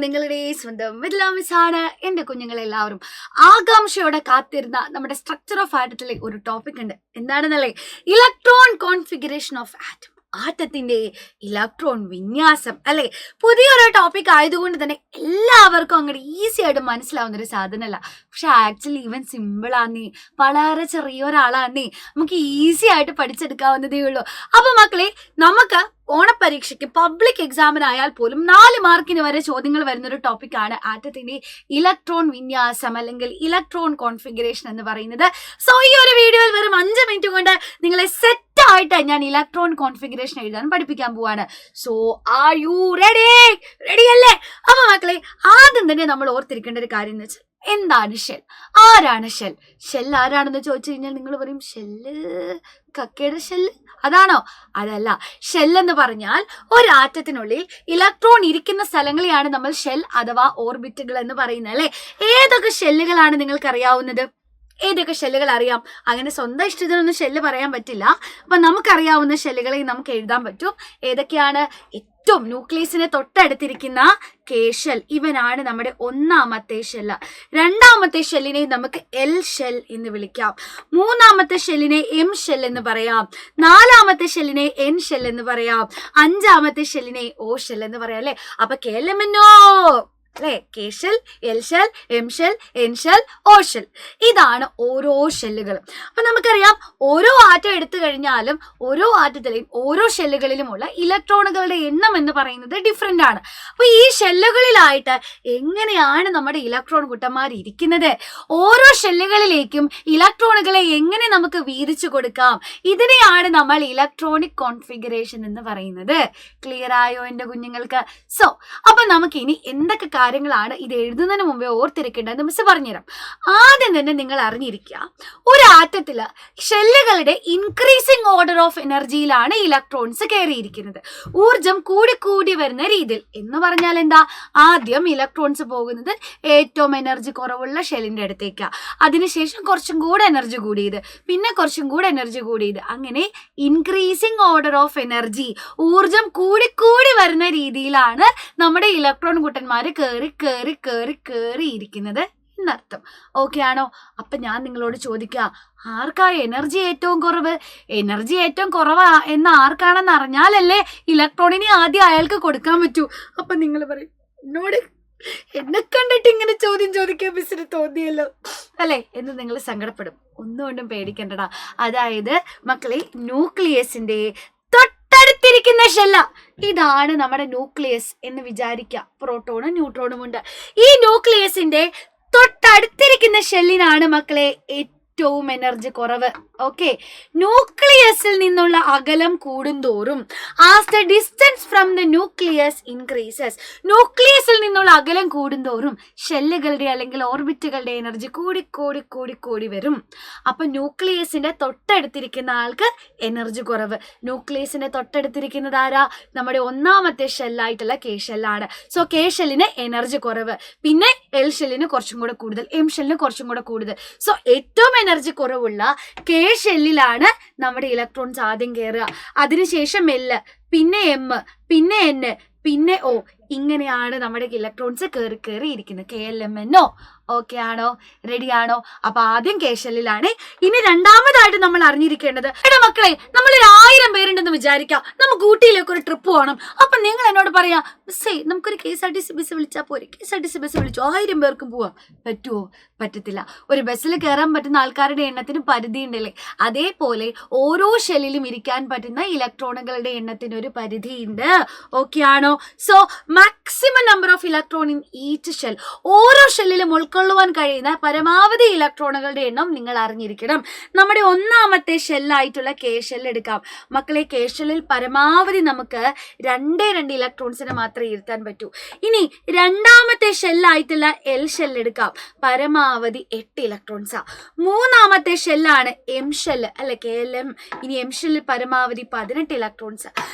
നിങ്ങളുടെ സ്വന്തം മിഥിലാമിസാണ്. എന്റെ കുഞ്ഞുങ്ങളെല്ലാവരും ആകാംക്ഷയോടെ കാത്തിരുന്ന നമ്മുടെ സ്ട്രക്ചർ ഓഫ് ആറ്റത്തിലെ ഒരു ടോപ്പിക് ഉണ്ട്. എന്താണെന്നല്ലേ? ഇലക്ട്രോൺ കോൺഫിഗറേഷൻ ഓഫ് ആറ്റം, ആറ്റത്തിന്റെ ഇലക്ട്രോൺ വിന്യാസം അല്ലെ. പുതിയൊരു ടോപ്പിക് ആയതുകൊണ്ട് തന്നെ എല്ലാവർക്കും അങ്ങോട്ട് ഈസി ആയിട്ട് മനസ്സിലാവുന്ന ഒരു സാധനമല്ല. പക്ഷെ ആക്ച്വലി ഇവൻ സിമ്പിൾ ആന്നേ, വളരെ ചെറിയൊരാളാന്നേ, നമുക്ക് ഈസി ആയിട്ട് പഠിച്ചെടുക്കാവുന്നതേ ഉള്ളൂ. അപ്പൊ മക്കളെ, നമുക്ക് ഓണപരീക്ഷയ്ക്ക് പബ്ലിക് എക്സാമിനായാൽ പോലും 4 മാർക്കിന് വരെ ചോദ്യങ്ങൾ വരുന്നൊരു ടോപ്പിക്കാണ് ആറ്റത്തിന്റെ ഇലക്ട്രോൺ വിന്യാസം അല്ലെങ്കിൽ ഇലക്ട്രോൺ കോൺഫിഗറേഷൻ എന്ന് പറയുന്നത്. സോ ഈ ഒരു വീഡിയോയിൽ വെറും 5 മിനിറ്റ് കൊണ്ട് നിങ്ങളെ സെറ്റ് ആയിട്ട് ഞാൻ ഇലക്ട്രോൺ കോൺഫിഗറേഷൻ എഴുതാൻ പഠിപ്പിക്കാൻ പോവാണ്. So are you ready? Ready അല്ലേ? അപ്പൊ മക്കളെ, ആദ്യം തന്നെ നമ്മൾ ഓർത്തിരിക്കേണ്ട ഒരു കാര്യം എന്ന് വെച്ചാൽ, എന്താണ് ഷെൽ? ആരാണ് ഷെൽ? ഷെൽ ആരാണെന്ന് ചോദിച്ചു കഴിഞ്ഞാൽ നിങ്ങൾ പറയും, ഷെല്ല് കക്കയുടെ ഷെല്ല് അതാണോ? അതല്ല. ഷെൽ എന്ന് പറഞ്ഞാൽ ഒരു ആറ്റത്തിനുള്ളിൽ ഇലക്ട്രോൺ ഇരിക്കുന്ന സ്ഥലങ്ങളെയാണ് നമ്മൾ ഷെൽ അഥവാ ഓർബിറ്റുകൾ എന്ന് പറയുന്നത് അല്ലെ. ഏതൊക്കെ ഷെല്ലുകളാണ് നിങ്ങൾക്ക് അറിയാവുന്നത്? ഏതൊക്കെ ഷെല്ലുകൾ അറിയാം? അങ്ങനെ സ്വന്തം ഇഷ്ടത്തിനൊന്നും ഷെല്ല് പറയാൻ പറ്റില്ല. അപ്പൊ നമുക്കറിയാവുന്ന ഷെല്ലുകളെ നമുക്ക് എഴുതാൻ പറ്റും. ഏതൊക്കെയാണ്? ഏറ്റവും ന്യൂക്ലിയസിനെ തൊട്ടടുത്തിരിക്കുന്ന കേഷൽ, ഇവനാണ് നമ്മുടെ ഒന്നാമത്തെ ഷെല്ല്. രണ്ടാമത്തെ ഷെല്ലിനെ നമുക്ക് എൽ ഷെൽ എന്ന് വിളിക്കാം. മൂന്നാമത്തെ ഷെല്ലിനെ എം ഷെൽ എന്ന് പറയാം. നാലാമത്തെ ഷെല്ലിനെ എൻ ഷെൽ എന്ന് പറയാം. അഞ്ചാമത്തെ ഷെല്ലിനെ ഓ ഷെൽ എന്ന് പറയാം അല്ലെ. അപ്പൊ കേലമെന്നോ അല്ലെ, K shell, L shell, M shell, N shell, O shell. ഇതാണ് ഓരോ ഷെല്ലുകളും. അപ്പൊ നമുക്കറിയാം, ഓരോ ആറ്റം എടുത്തു കഴിഞ്ഞാലും ഓരോ ആറ്റത്തിലെയും ഓരോ ഷെല്ലുകളിലുമുള്ള ഇലക്ട്രോണുകളുടെ എണ്ണം എന്ന് പറയുന്നത് ഡിഫറെന്റ് ആണ്. അപ്പൊ ഈ ഷെല്ലുകളിലായിട്ട് എങ്ങനെയാണ് നമ്മുടെ ഇലക്ട്രോൺ കുട്ടന്മാർ ഇരിക്കുന്നത്? ഓരോ ഷെല്ലുകളിലേക്കും ഇലക്ട്രോണുകളെ എങ്ങനെ നമുക്ക് വീതിച്ചു കൊടുക്കാം? ഇതിനെയാണ് നമ്മൾ ഇലക്ട്രോണിക് കോൺഫിഗറേഷൻ എന്ന് പറയുന്നത്. ക്ലിയർ ആയോ എന്റെ കുഞ്ഞുങ്ങൾക്ക്? സോ അപ്പൊ നമുക്ക് ഇനി എന്തൊക്കെ കാര്യങ്ങളാണ് ഇത് എഴുതുന്നതിന് മുമ്പേ ഓർത്തിരിക്കേണ്ടത് മിസ് പറഞ്ഞുതരാം. ആദ്യം തന്നെ നിങ്ങൾ അറിഞ്ഞിരിക്കുക, ഒരു ആറ്റത്തില് ഷെല്ലുകളുടെ ഇൻക്രീസിങ് ഓർഡർ ഓഫ് എനർജിയിലാണ് ഇലക്ട്രോൺസ് കയറിയിരിക്കുന്നത്. ഊർജം കൂടി വരുന്ന രീതിയിൽ. എന്ന് പറഞ്ഞാൽ എന്താ? ആദ്യം ഇലക്ട്രോൺസ് പോകുന്നത് ഏറ്റവും എനർജി കുറവുള്ള ഷെല്ലിന്റെ അടുത്തേക്കാ. അതിനുശേഷം കുറച്ചും കൂടെ എനർജി കൂടിയത്, പിന്നെ കുറച്ചും കൂടെ എനർജി കൂടിയത്, അങ്ങനെ ഇൻക്രീസിങ് ഓർഡർ ഓഫ് എനർജി, ഊർജം കൂടി വരുന്ന രീതിയിലാണ് നമ്മുടെ ഇലക്ട്രോൺ കൂട്ടന്മാര് കേറി ഇരിക്കുന്നത് എന്നർത്ഥം. ഓക്കെ ആണോ? അപ്പൊ ഞാൻ നിങ്ങളോട് ചോദിക്കുക, ആർക്കാ എനർജി ഏറ്റവും കുറവ്? എനർജി ഏറ്റവും കുറവാ എന്ന് ആർക്കാണെന്ന് അറിഞ്ഞാലല്ലേ ഇലക്ട്രോണിനെ ആദ്യം അയാൾക്ക് കൊടുക്കാൻ പറ്റൂ. അപ്പൊ നിങ്ങൾ പറയും, എന്നോട് എന്നെ കണ്ടിട്ട് ഇങ്ങനെ ചോദ്യം ചോദിക്കാൻ മിസ്സിന് തോന്നിയല്ലോ അല്ലെ എന്ന് നിങ്ങൾ സങ്കടപ്പെടും. ഒന്നുകൊണ്ടും പേടിക്കണ്ടടാ. അതായത് മക്കളെ, ന്യൂക്ലിയസിന്റെ തൊട്ടടുത്തിരിക്കുന്ന ഷെല്ല, ഇതാണ് നമ്മുടെ ന്യൂക്ലിയസ് എന്ന് വിചാരിക്കുക. പ്രോട്ടോണും ന്യൂട്രോണും ഉണ്ട്. ഈ ന്യൂക്ലിയസിന്റെ തൊട്ടടുത്തിരിക്കുന്ന ഷെല്ലിനാണ് മക്കളെ ഏറ്റവും എനർജി കുറവ്. ഓക്കെ, ന്യൂക്ലിയസിൽ നിന്നുള്ള അകലം കൂടുന്തോറും as the distance from the nucleus increases, ന്യൂക്ലിയസിൽ നിന്നുള്ള അകലം കൂടുന്തോറും ഷെല്ലുകളുടെ അല്ലെങ്കിൽ ഓർബിറ്റുകളുടെ എനർജി കൂടി വരും. അപ്പൊ ന്യൂക്ലിയസിന്റെ തൊട്ടടുത്തിരിക്കുന്ന ആൾക്ക് എനർജി കുറവ്. ന്യൂക്ലിയസിന്റെ തൊട്ടടുത്തിരിക്കുന്നത് ആരാ? നമ്മുടെ ഒന്നാമത്തെ ഷെല്ലായിട്ടുള്ള കെ ഷെല്ലാണ്. സോ കെ ഷെല്ലിന് എനർജി കുറവ്. പിന്നെ എൽ ഷെല്ലിന് കുറച്ചും കൂടെ കൂടുതൽ, എം ഷെല്ലിന് കുറച്ചും കൂടെ കൂടുതൽ. സോ ഏറ്റവും എനർജി കുറവുള്ള കെ ഷെല്ലിലാണ് നമ്മുടെ ഇലക്ട്രോൺസ് ആദ്യം കയറുക. അതിനുശേഷം എൽ, പിന്നെ എം, പിന്നെ എൻ, പിന്നെ ഓ. ഇങ്ങനെയാണ് നമ്മുടെ ഇലക്ട്രോൺസ് കയറി ഇരിക്കുന്നത്. കെ എൽ എം എന്നോ. ഓക്കെ ആണോ? റെഡി ആണോ? അപ്പൊ ആദ്യം കെ ഷെല്ലിലാണ്. ഇനി രണ്ടാമതായിട്ട് നമ്മൾ അറിഞ്ഞിരിക്കേണ്ടത്, എടാ മക്കളെ, നമ്മൾ 1000 പേരുണ്ടെന്ന് വിചാരിക്കാം, നമുക്ക് ഊട്ടിയിലേക്ക് ഒരു ട്രിപ്പ് പോകണം. അപ്പൊ നിങ്ങൾ എന്നോട് പറയാ, മിസ്സേ നമുക്കൊരു KSRTC ബസ് വിളിച്ചാൽ പോരെ? KSRTC ബസ് വിളിച്ചു 1000 പേർക്കും പോവാം. പറ്റുമോ? പറ്റത്തില്ല. ഒരു ബസ്സിൽ കയറാൻ പറ്റുന്ന ആൾക്കാരുടെ എണ്ണത്തിന് പരിധി ഉണ്ടല്ലേ. അതേപോലെ ഓരോ ഷെല്ലിലും ഇരിക്കാൻ പറ്റുന്ന ഇലക്ട്രോണുകളുടെ എണ്ണത്തിന് ഒരു പരിധിയുണ്ട്. ഓക്കെ ആണോ? So maximum number of electron in each shell, ഓരോ ഷെല്ലിലും ഉൾക്കൊള്ളുവാൻ കഴിയുന്ന പരമാവധി ഇലക്ട്രോണുകളുടെ എണ്ണം നിങ്ങൾ അറിഞ്ഞിരിക്കണം. നമ്മുടെ ഒന്നാമത്തെ ഷെല്ലായിട്ടുള്ള കെ ഷെൽ എടുക്കാം. മക്കളെ, കെ ഷെല്ലിൽ പരമാവധി നമുക്ക് 2 ഇലക്ട്രോൺസിനെ മാത്രമേ ഇരുത്താൻ പറ്റൂ. ഇനി രണ്ടാമത്തെ ഷെല്ലായിട്ടുള്ള എൽ ഷെൽ എടുക്കാം. പരമാവധി 8 ഇലക്ട്രോൺസാ. മൂന്നാമത്തെ ഷെല്ലാണ് എം ഷെൽ അല്ലെ, കെ എൽ എം. ഇനി എം ഷെല്ലിൽ പരമാവധി 18 ഇലക്ട്രോൺസ്.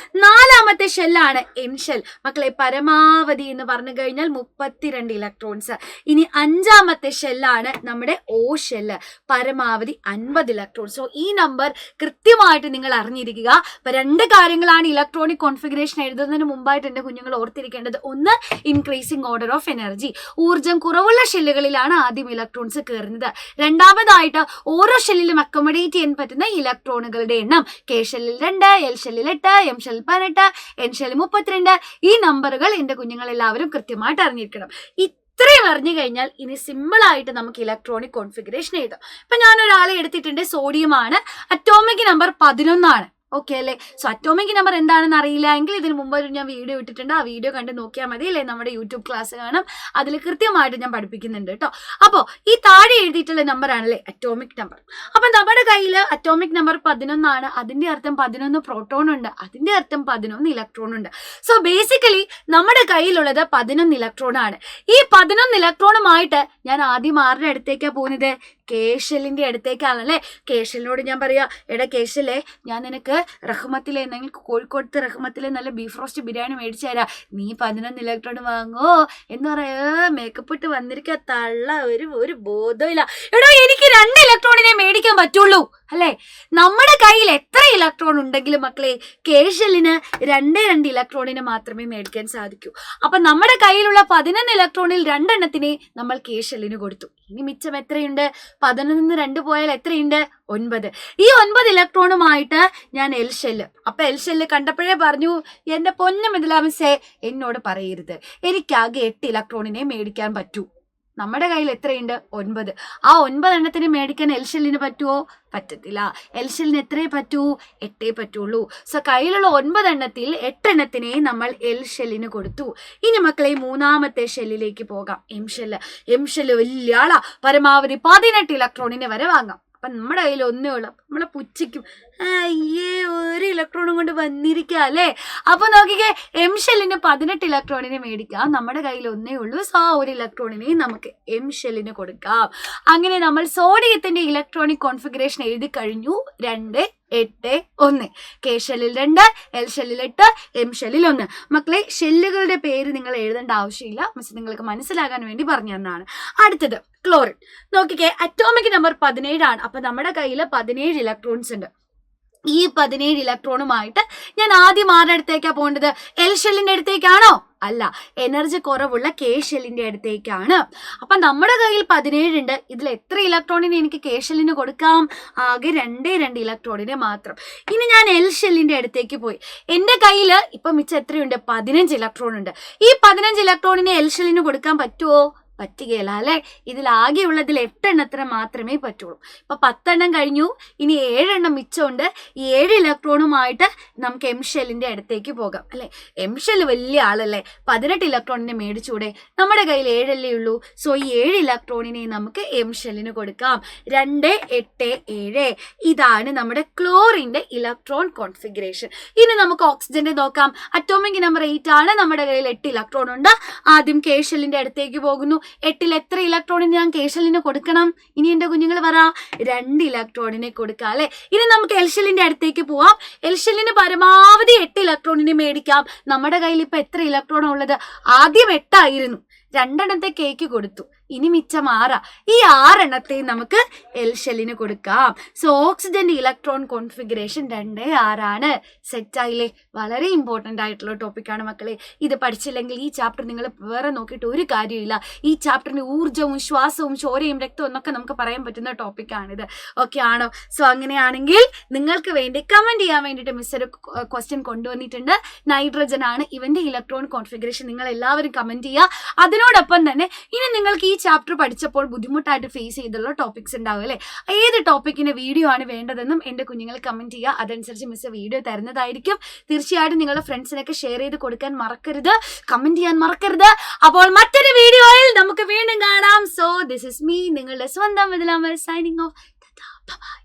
നാലാമത്തെ ഷെല്ലാണ് എൻ ഷെൽ. മക്കളെ, പരമാവധി പരമാവധി എന്ന് പറഞ്ഞു കഴിഞ്ഞാൽ 32 ഇലക്ട്രോൺസ്. ഇനി 5ാമത്തെ ഷെല്ലാണ് നമ്മുടെ O ഷെല്ല്, പരമാവധി 50 ഇലക്ട്രോൺസ്. സോ ഈ നമ്പർ കൃത്യമായിട്ട് നിങ്ങൾ അറിഞ്ഞിരിക്കുക. അപ്പൊ 2 കാര്യങ്ങളാണ് ഇലക്ട്രോണിക് കോൺഫിഗറേഷൻ എഴുതുന്നതിന് മുമ്പായിട്ട് എന്റെ കുഞ്ഞുങ്ങൾ ഓർത്തിരിക്കേണ്ടത്. ഒന്ന്, ഇൻക്രീസിംഗ് ഓർഡർ ഓഫ് എനർജി, ഊർജ്ജം കുറവുള്ള ഷെല്ലുകളിലാണ് ആദ്യം ഇലക്ട്രോൺസ് കയറുന്നത്. രണ്ടാമതായിട്ട് ഓരോ ഷെല്ലിലും അക്കോമഡേറ്റ് ചെയ്യാൻ പറ്റുന്ന ഇലക്ട്രോണുകളുടെ എണ്ണം, K ഷെല്ലിൽ 2, L ഷെല്ലിൽ 8, M ഷെല്ലിൽ 18, N ഷെല്ലിൽ 32. ഈ നമ്പറുകൾ എന്റെ കുഞ്ഞുങ്ങൾ എല്ലാവരും കൃത്യമായിട്ട് അറിഞ്ഞിരിക്കണം. ഇത്രയും അറിഞ്ഞു കഴിഞ്ഞാൽ ഇനി സിമ്പിൾ ആയിട്ട് നമുക്ക് ഇലക്ട്രോണിക് കോൺഫിഗറേഷൻ എഴുതാം. ഇപ്പൊ ഞാൻ ഒരാളെ എടുത്തിട്ടുണ്ട്, സോഡിയം ആണ്, അറ്റോമിക് നമ്പർ 11 ആണ്. ഓക്കെ അല്ലേ? സോ അറ്റോമിക് നമ്പർ എന്താണെന്ന് അറിയില്ല എങ്കിൽ ഇതിന് മുമ്പ് ഞാൻ വീഡിയോ ഇട്ടിട്ടുണ്ട്, ആ വീഡിയോ കണ്ട് നോക്കിയാൽ മതി, അല്ലേ? നമ്മുടെ യൂട്യൂബ് ക്ലാസ് കാണാം, അതിൽ കൃത്യമായിട്ട് ഞാൻ പഠിപ്പിക്കുന്നുണ്ട് കേട്ടോ. അപ്പോൾ ഈ താഴെ എഴുതിയിട്ടുള്ള നമ്പർ ആണല്ലേ അറ്റോമിക് നമ്പർ. അപ്പൊ നമ്മുടെ കയ്യിൽ അറ്റോമിക് നമ്പർ 11 ആണ്. അതിന്റെ അർത്ഥം 11 പ്രോട്ടോൺ ഉണ്ട്, അതിന്റെ അർത്ഥം 11 ഇലക്ട്രോൺ ഉണ്ട്. സോ ബേസിക്കലി നമ്മുടെ കയ്യിലുള്ളത് 11 ഇലക്ട്രോൺ ആണ്. ഈ 11 ഇലക്ട്രോണുമായിട്ട് ഞാൻ ആദ്യം ആരുടെ അടുത്തേക്കാണ് പോകുന്നത്? കേശലിന്റെ അടുത്തേക്കാണല്ലേ. കേശലിനോട് ഞാൻ പറയാ, എടാ കേശലേ, ഞാൻ നിനക്ക് റഹ്മത്തിലെ എന്തെങ്കിൽ കോഴിക്കോടത്തെ റഹ്മത്തിലെ നല്ല ബീഫ് റോസ്റ്റ് ബിരിയാണി മേടിച്ചു തരാം, നീ 11 ഇലക്ട്രോൺ വാങ്ങോ എന്ന് പറയാ. മേക്കപ്പ് ഇട്ട് വന്നിരിക്കുക തള്ള, ഒരു ബോധമില്ല. എടോ, എനിക്ക് 2 ഇലക്ട്രോണിനെ മേടിക്കാൻ പറ്റുള്ളൂ അല്ലേ? നമ്മുടെ കയ്യിൽ എത്ര ഇലക്ട്രോൺ ഉണ്ടെങ്കിലും മക്കളെ, കേശലിന് 2 ഇലക്ട്രോണിന് മാത്രമേ മേടിക്കാൻ സാധിക്കൂ. അപ്പൊ നമ്മുടെ കയ്യിലുള്ള 11 ഇലക്ട്രോണിൽ 2 എണ്ണത്തിനെ നമ്മൾ കേശലിന് കൊടുത്തു. ഇനി മിച്ചം എത്രയുണ്ട്? 11 2 പോയാൽ എത്രയുണ്ട്? 9. ഈ 9 ഇലക്ട്രോണുമായിട്ട് ഞാൻ എൽ ഷെല്ല്. അപ്പൊ എൽ ഷെല്ല് കണ്ടപ്പോഴേ പറഞ്ഞു, എന്റെ പൊന്നും മിഥിലാമിസ്സേ, എന്നോട് പറയരുത്, എനിക്കാകെ 8 ഇലക്ട്രോണിനെ മേടിക്കാൻ പറ്റൂ. നമ്മുടെ കയ്യിൽ എത്രയുണ്ട്? 9. ആ 9 എണ്ണത്തിന് മേടിക്കാൻ എൽ ഷെല്ലിന് പറ്റുമോ? പറ്റത്തില്ല. എൽ ഷെല്ലിന് എത്രയേ പറ്റൂ? 8 പറ്റുള്ളൂ. സോ കയ്യിലുള്ള 9 എണ്ണത്തിൽ 8 എണ്ണത്തിനെ നമ്മൾ എൽ ഷെല്ലിന് കൊടുത്തു. ഇനി മക്കളെ 3ാമത്തെ ഷെല്ലിലേക്ക് പോകാം, എം ഷെല്ല്. എം ഷെല്ല് വലിയ ആളാ, പരമാവധി 18 ഇലക്ട്രോണിനെ വരെ വാങ്ങാം. അപ്പൊ നമ്മുടെ കയ്യിൽ ഒന്നേ ഉള്ളൂ, നമ്മളെ പുച്ഛിക്കും, അയ്യേ 1 ഇലക്ട്രോണും കൊണ്ട് വന്നിരിക്കുക അല്ലേ. അപ്പൊ നോക്കിക്കേ, എം ഷെല്ലിന് 18 ഇലക്ട്രോണിനെ മേടിക്കാം, നമ്മുടെ കയ്യിൽ ഒന്നേ ഉള്ളൂ. സോ 1 ഇലക്ട്രോണിനെ നമുക്ക് എം ഷെല്ലിന് കൊടുക്കാം. അങ്ങനെ നമ്മൾ സോഡിയത്തിന്റെ ഇലക്ട്രോണിക് കോൺഫിഗറേഷൻ എഴുതി കഴിഞ്ഞു. 2, 8, 1. K ഷെല്ലിൽ 2, L ഷെല്ലിൽ 8, M ഷെല്ലിൽ 1. മക്കളെ, ഷെല്ലുകളുടെ പേര് നിങ്ങൾ എഴുതേണ്ട ആവശ്യമില്ല, മിസ് നിങ്ങൾക്ക് മനസ്സിലാകാൻ വേണ്ടി പറഞ്ഞു തന്നാണ്. അടുത്തത് ക്ലോറിൻ. നോക്കിക്കേ, അറ്റോമിക് നമ്പർ 17 ആണ്. അപ്പൊ നമ്മുടെ കയ്യിൽ 17 ഇലക്ട്രോൺസ് ഉണ്ട്. ഈ 17 ഇലക്ട്രോണുമായിട്ട് ഞാൻ ആദ്യം ആരുടെ അടുത്തേക്കാണ് പോകേണ്ടത്? എൽ ഷെല്ലിന്റെ അടുത്തേക്കാണോ? അല്ല, എനർജി കുറവുള്ള K ഷെല്ലിന്റെ അടുത്തേക്കാണ്. അപ്പൊ നമ്മുടെ കയ്യിൽ 17 ഉണ്ട്. ഇതിൽ എത്ര ഇലക്ട്രോണിനെ എനിക്ക് K ഷെല്ലിന് കൊടുക്കാം? ആകെ 2 ഇലക്ട്രോണിനെ മാത്രം. ഇനി ഞാൻ എൽ ഷെല്ലിന്റെ അടുത്തേക്ക് പോയി. എന്റെ കയ്യിൽ ഇപ്പൊ മിച്ചം എത്രയുണ്ട്? 15 ഇലക്ട്രോൺ ഉണ്ട്. ഈ 15 ഇലക്ട്രോണിനെ എൽ ഷെല്ലിന് കൊടുക്കാൻ പറ്റുമോ? പറ്റുകയില്ല അല്ലെ. ഇതിലാകെയുള്ളതിൽ 8 എണ്ണത്തിന് മാത്രമേ പറ്റുള്ളൂ. ഇപ്പൊ 10 എണ്ണം കഴിഞ്ഞു, ഇനി 7 എണ്ണം മിച്ചമുണ്ട്. ഈ 7 ഇലക്ട്രോണുമായിട്ട് നമുക്ക് എം ഷെല്ലിന്റെ അടുത്തേക്ക് പോകാം അല്ലെ. എം ഷെല്ല് വലിയ ആളല്ലേ, 18 ഇലക്ട്രോണിനെ മേടിച്ചൂടെ? നമ്മുടെ കയ്യിൽ 7 അല്ലേ ഉള്ളൂ. സോ ഈ 7 ഇലക്ട്രോണിനെ നമുക്ക് എം ഷെല്ലിന് കൊടുക്കാം. 2, 8, 7. ഇതാണ് നമ്മുടെ ക്ലോറിന്റെ ഇലക്ട്രോൺ കോൺഫിഗറേഷൻ. ഇനി നമുക്ക് ഓക്സിജന്റെ നോക്കാം. അറ്റോമിക് നമ്പർ 8 ആണ്. നമ്മുടെ കയ്യിൽ 8 ഇലക്ട്രോൺ ഉണ്ട്. ആദ്യം K ഷെല്ലിന്റെ അടുത്തേക്ക് പോകുന്നു. 8ൽ എത്ര ഇലക്ട്രോണിന് ഞാൻ K ഷെല്ലിന് കൊടുക്കണം? ഇനി എന്റെ കുഞ്ഞുങ്ങൾ പറ, 2 ഇലക്ട്രോണിനെ കൊടുക്കാം അല്ലെ. ഇനി നമുക്ക് എൽ ഷെല്ലിന്റെ അടുത്തേക്ക് പോവാം. എൽ ഷെല്ലിന് പരമാവധി 8 ഇലക്ട്രോണിനെ മേടിക്കാം. നമ്മുടെ കയ്യിൽ ഇപ്പൊ എത്ര ഇലക്ട്രോൺ ഉള്ളത്? ആദ്യം 8 ആയിരുന്നു, 2 എണ്ണത്തെ കേക്ക് കൊടുത്തു, ഇനി മിച്ചം 6. ഈ 6 എണ്ണത്തെ നമുക്ക് എൽ ഷെല്ലിന് കൊടുക്കാം. സോ ഓക്സിജന്റെ ഇലക്ട്രോൺ കോൺഫിഗറേഷൻ 2, 6 ആണ്. സെറ്റായില്ലേ? വളരെ ഇമ്പോർട്ടൻ്റ് ആയിട്ടുള്ള ടോപ്പിക്കാണ് മക്കളെ. ഇത് പഠിച്ചില്ലെങ്കിൽ ഈ ചാപ്റ്റർ നിങ്ങൾ വേറെ നോക്കിയിട്ട് ഒരു കാര്യമില്ല. ഈ ചാപ്റ്ററിന് ഊർജ്ജവും ശ്വാസവും ചോരയും രക്തവും എന്നൊക്കെ നമുക്ക് പറയാൻ പറ്റുന്ന ടോപ്പിക്കാണിത്. ഓക്കെ ആണോ? സോ അങ്ങനെയാണെങ്കിൽ നിങ്ങൾക്ക് വേണ്ടി കമന്റ് ചെയ്യാൻ വേണ്ടിയിട്ട് മിസ് ഒരു ക്വസ്റ്റ്യൻ കൊണ്ടുവന്നിട്ടുണ്ട്. നൈട്രജൻ ആണ് ഇവന്റെ ഇലക്ട്രോൺ കോൺഫിഗറേഷൻ. നിങ്ങൾ എല്ലാവരും കമന്റ് ചെയ്യുക. അതിനോടൊപ്പം തന്നെ ഇനി നിങ്ങൾക്ക് ഈ ചാപ്റ്റർ പഠിച്ചപ്പോൾ ബുദ്ധിമുട്ടായിട്ട് ഫേസ് ചെയ്തുള്ള ടോപ്പിക്സ് ഉണ്ടാവും അല്ലേ. ഏത് ടോപ്പിക്കിന്റെ വീഡിയോ ആണ് വേണ്ടതെന്നും എൻ്റെ കുഞ്ഞുങ്ങൾ കമന്റ് ചെയ്യുക. അതനുസരിച്ച് മിസ് വീഡിയോ തരുന്നതായിരിക്കും. തീർച്ചയായിട്ടും നിങ്ങളുടെ ഫ്രണ്ട്സിനൊക്കെ ഷെയർ ചെയ്ത് കൊടുക്കാൻ മറക്കരുത്, കമന്റ് ചെയ്യാൻ മറക്കരുത്. അപ്പോൾ മറ്റൊരു വീഡിയോയിൽ നമുക്ക് വീണ്ടും കാണാം. സോ ദിസ് ഇസ് മീ, നിങ്ങളുടെ സ്വന്തം മിഥില, സൈനിങ് ഓഫ്. ബൈ.